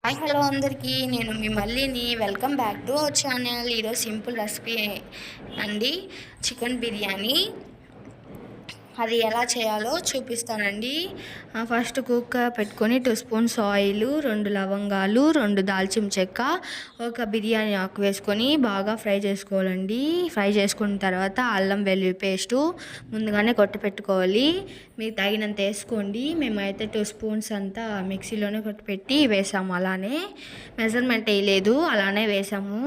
Hi hello అందరికీ, నేను మీ మల్లిని. Welcome back to our channel. ఈరోజు సింపుల్ రెసిపీ అండి, చికెన్ బిర్యానీ. అది ఎలా చేయాలో చూపిస్తానండి. ఫస్ట్ కుక్కర్ పెట్టుకొని 2 స్పూన్స్ ఆయిల్, 2 లవంగాలు, 2 దాల్చిన చెక్క, ఒక బిర్యానీ ఆకు వేసుకొని బాగా ఫ్రై చేసుకోవాలండి. ఫ్రై చేసుకున్న తర్వాత అల్లం వెల్లుల్లి పేస్టు ముందుగానే కొట్టి పెట్టుకోవాలి. మీకు తగినంత వేసుకోండి. మేమైతే 2 స్పూన్స్ అంతా మిక్సీలోనే కొట్టి పెట్టి వేసాము. అలానే మెజర్మెంట్ వేయలేదు, అలానే వేసాము.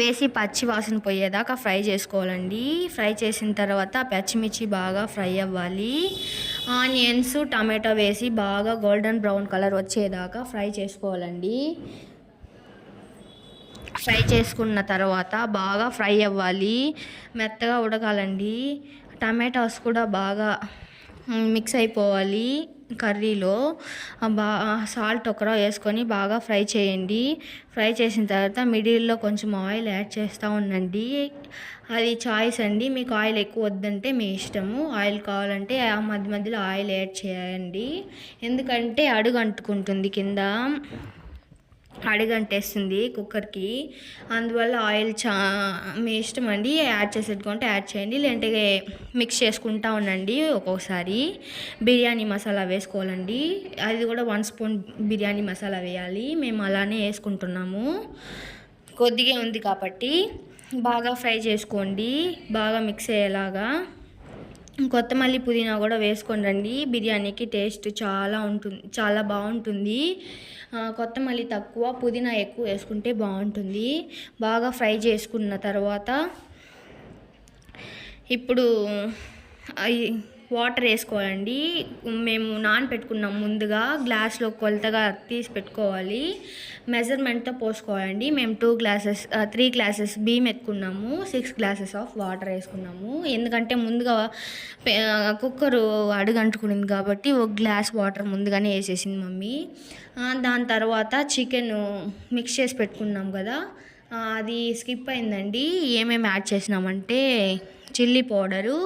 వేసి పచ్చి వాసన పోయేదాకా ఫ్రై చేసుకోవాలండి. ఫ్రై చేసిన తర్వాత పచ్చిమిర్చి బాగా ఫ్రై అవ్వాలి. ఆనియన్స్, టమాటో వేసి బాగా గోల్డెన్ బ్రౌన్ కలర్ వచ్చేదాకా ఫ్రై చేసుకోవాలండి. ఫ్రై చేసుకున్న తర్వాత బాగా ఫ్రై అవ్వాలి, మెత్తగా ఉడకాలండి. టమాటోస్ కూడా బాగా మిక్స్ అయిపోవాలి కర్రీలో. సాల్ట్ ఒకరో వేసుకొని బాగా ఫ్రై చేయండి. ఫ్రై చేసిన తర్వాత మిడిల్లో కొంచెం ఆయిల్ యాడ్ చేస్తూ ఉండండి. అది చాయిస్ అండి, మీకు ఆయిల్ ఎక్కువ వద్దంటే మీ ఇష్టము. ఆయిల్ కావాలంటే ఆ మధ్య మధ్యలో ఆయిల్ యాడ్ చేయండి, ఎందుకంటే అడుగు అంటుకుంటుంది, కింద అడుగంటేస్తుంది కుక్కర్కి. అందువల్ల ఆయిల్ మీ ఇష్టం అండి, యాడ్ చేసేట్టుకుంటే యాడ్ చేయండి, లేదంటే మిక్స్ చేసుకుంటా ఉండండి. ఒక్కొక్కసారి బిర్యానీ మసాలా వేసుకోవాలండి, అది కూడా 1 స్పూన్ బిర్యానీ మసాలా వేయాలి. మేము అలానే వేసుకుంటున్నాము, కొద్దిగా ఉంది కాబట్టి. బాగా ఫ్రై చేసుకోండి, బాగా మిక్స్ అయ్యేలాగా. కొత్తమల్లి, పుదీనా కూడా వేసుకొని రండి, బిర్యానీకి టేస్ట్ చాలా బాగుంటుంది. కొత్తమల్లి తక్కువ, పుదీనా ఎక్కువ వేసుకుంటే బాగుంటుంది. బాగా ఫ్రై చేసుకున్న తర్వాత ఇప్పుడు వాటర్ వేసుకోవాలండి. మేము నానబెట్టుకున్నాం ముందుగా, గ్లాస్లో కొలతగా తీసి పెట్టుకోవాలి, మెజర్మెంట్తో పోసుకోవాలండి. మేము 3 గ్లాసెస్ బియ్యం ఎత్తుకున్నాము, 6 గ్లాసెస్ ఆఫ్ వాటర్ వేసుకున్నాము. ఎందుకంటే ముందుగా కుక్కరు అడుగంటుకునింది కాబట్టి 1 గ్లాస్ వాటర్ ముందుగానే వేసేసింది మమ్మీ. దాని తర్వాత చికెన్ మిక్స్ చేసి పెట్టుకున్నాం కదా, అది స్కిప్ అయిందండి. ఏమేమి యాడ్ చేసినామంటే చిల్లీ పౌడరు,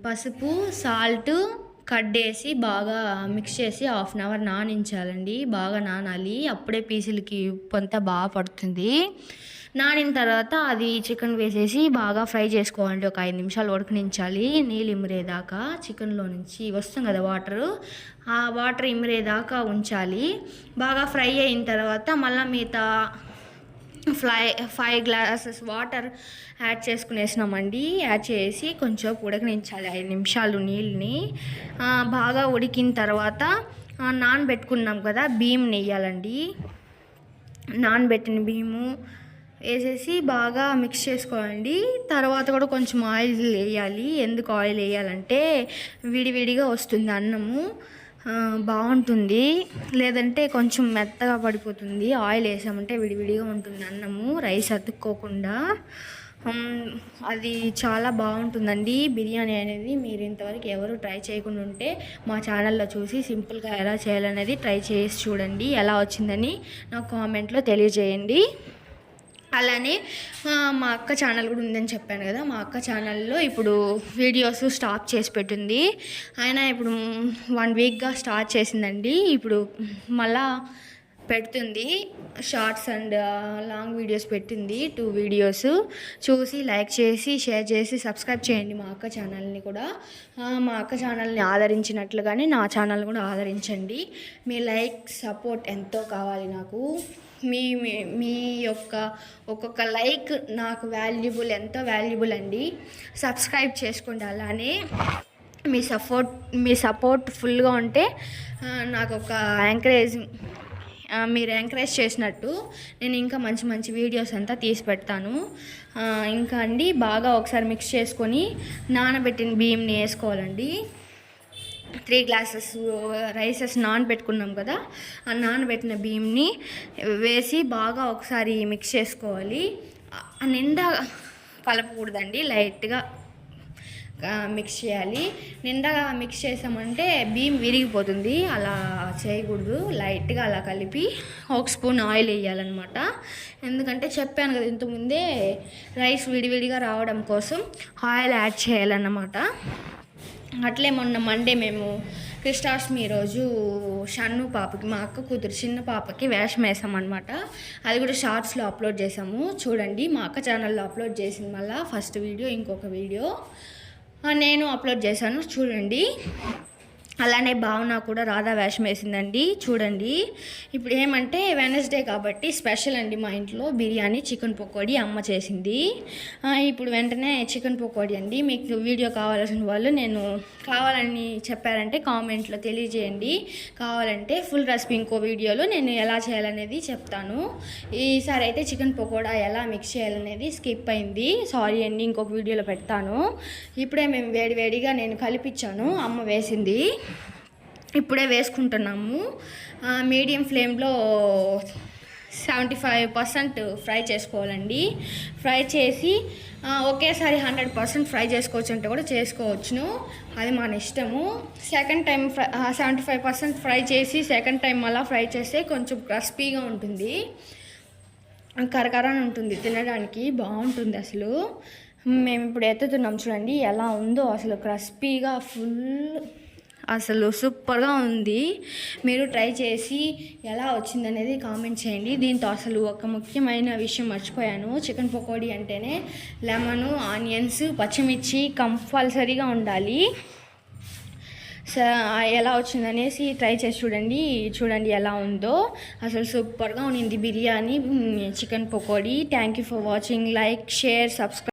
పసుపు, సాల్ట్, కడ్డేసి బాగా మిక్స్ చేసి 1/2 అవర్ నానించాలండి. బాగా నానాలి, అప్పుడే పీసులకి ఉప్పు అంతా బాగా పడుతుంది. నానిన తర్వాత అది చికెన్ వేసేసి బాగా ఫ్రై చేసుకోవాలండి. ఒక 5 నిమిషాలు ఉడకనించాలి, నీళ్ళు ఇమిరేదాకా. చికెన్లో నుంచి వస్తుంది కదా వాటరు, ఆ వాటర్ ఇమిరేదాకా ఉంచాలి. బాగా ఫ్రై అయిన తర్వాత మళ్ళీ మిగతా 5 గ్లాసెస్ వాటర్ యాడ్ చేసుకునేసినామండి. యాడ్ చేసి కొంచెం ఉడకనించాలి 5 నిమిషాలు నీళ్ళని. బాగా ఉడికిన తర్వాత నానబెట్టుకున్నాం కదా బియ్యం వేయాలండి. నానబెట్టిన బియ్యము వేసేసి బాగా మిక్స్ చేసుకోవాలండి. తర్వాత కూడా కొంచెం ఆయిల్ వేయాలి. ఎందుకు ఆయిల్ వేయాలంటే విడివిడిగా వస్తుంది అన్నము, బాగుంటుంది. లేదంటే కొంచెం మెత్తగా పడిపోతుంది, ఆయిల్ వేసామంటే విడివిడిగా ఉంటుంది అన్నము, రైస్ అతుక్కోకుండా. అది చాలా బాగుంటుందండి బిర్యానీ అనేది. మీరు ఇంతవరకు ఎవరు ట్రై చేయకుండా ఉంటే మా ఛానల్లో చూసి సింపుల్గా ఎలా చేయాలనేది ట్రై చేసి చూడండి. ఎలా వచ్చిందని నాకు కామెంట్లో తెలియజేయండి. అలానే మా అక్క ఛానల్ కూడా ఉందని చెప్పాను కదా, మా అక్క ఛానల్లో ఇప్పుడు వీడియోస్ స్టాప్ చేసి పెట్టింది. అయినా ఇప్పుడు 1 వీక్గా స్టార్ట్ చేసిందండి. ఇప్పుడు మళ్ళా పెడుతుంది, షార్ట్స్ అండ్ లాంగ్ వీడియోస్ పెట్టింది. 2 వీడియోస్ చూసి లైక్ చేసి, షేర్ చేసి, సబ్స్క్రైబ్ చేయండి మా అక్క ఛానల్ని కూడా. మా అక్క ఛానల్ని ఆదరించినట్లుగానే నా ఛానల్ కూడా ఆదరించండి. మీ లైక్, సపోర్ట్ ఎంతో కావాలి నాకు. మీ యొక్క ఒక్కొక్క లైక్ నాకు ఎంతో వాల్యుబుల్ అండి. సబ్స్క్రైబ్ చేసుకోండి. అలానే మీ సపోర్ట్ ఫుల్గా ఉంటే నాకు ఒక మీరు ఎంకరేజ్ చేసినట్టు నేను ఇంకా మంచి మంచి వీడియోస్ అంతా తీసి పెడతాను. ఇంకా అండి బాగా ఒకసారి మిక్స్ చేసుకొని నానబెట్టిన బియ్యంని వేసుకోవాలండి. 3 గ్లాసెస్ రైసెస్ నానబెట్టుకున్నాం కదా, ఆ నానబెట్టిన బియ్యంని వేసి బాగా ఒకసారి మిక్స్ చేసుకోవాలి. నిండా కలపకూడదండి, లైట్గా మిక్స్ చేయాలి. నిండగా మిక్స్ చేసామంటే బియ్యం విరిగిపోతుంది, అలా చేయకూడదు. లైట్గా అలా కలిపి 1 స్పూన్ ఆయిల్ వేయాలన్నమాట. ఎందుకంటే చెప్పాను కదా ఇంతకుముందే, రైస్ విడివిడిగా రావడం కోసం ఆయిల్ యాడ్ చేయాలన్నమాట. అట్లే మొన్న మండే మేము కృష్ణాష్టమి రోజు షన్ను పాపకి, మా అక్క కూతురు చిన్న పాపకి వేషం వేసామన్నమాట. అది కూడా షార్ట్స్లో అప్లోడ్ చేసాము చూడండి. మా అక్క ఛానల్లో అప్లోడ్ చేసింది, మళ్ళీ ఫస్ట్ వీడియో ఇంకొక వీడియో నేను అప్లోడ్ చేశాను చూడండి. అలానే భావన కూడా రాధా వేషం వేసిందండి చూడండి. ఇప్పుడు ఏమంటే వెనస్డే కాబట్టి స్పెషల్ అండి మా ఇంట్లో బిర్యానీ, చికెన్ పకోడీ అమ్మ చేసింది. ఇప్పుడు వెంటనే చికెన్ పకోడీ అండి. మీకు వీడియో కావాల్సిన వాళ్ళు నేను కావాలని చెప్పారంటే కామెంట్లో తెలియజేయండి. కావాలంటే ఫుల్ రెసిపీ ఇంకో వీడియోలో నేను ఎలా చేయాలనేది చెప్తాను. ఈసారి అయితే చికెన్ పకోడా ఎలా మిక్స్ చేయాలనేది స్కిప్ అయింది, సారీ అండి. ఇంకొక వీడియోలో పెడతాను. ఇప్పుడే మేము వేడివేడిగా నేను కలిపించాను, అమ్మ వేసింది. ఇప్పుడే వేసుకుంటున్నాము. మీడియం ఫ్లేమ్లో 75% ఫ్రై చేసుకోవాలండి. ఫ్రై చేసి ఒకేసారి 100% ఫ్రై చేసుకోవచ్చు అంటే కూడా చేసుకోవచ్చును, అది మన ఇష్టము. సెకండ్ టైం 75% ఫ్రై చేసి సెకండ్ టైం మళ్ళీ ఫ్రై చేస్తే కొంచెం క్రిస్పీగా ఉంటుంది, కరకరని ఉంటుంది, తినడానికి బాగుంటుంది అసలు. మేము ఇప్పుడు ఎత్తుతున్నాం చూడండి ఎలా ఉందో అసలు, క్రిస్పీగా ఫుల్ అసలు సూపర్గా ఉంది. మీరు ట్రై చేసి ఎలా వచ్చిందనేది కామెంట్ చేయండి. దీంతో అసలు ఒక ముఖ్యమైన విషయం మర్చిపోయాను, చికెన్ పకోడీ అంటేనే లెమను, ఆనియన్స్, పచ్చిమిర్చి కంపల్సరీగా ఉండాలి. ఎలా వచ్చిందనేసి ట్రై చేసి చూడండి ఎలా ఉందో. అసలు సూపర్గా ఉన్నింది biryani, chicken pakoda. Thank you for watching. Like, share, subscribe.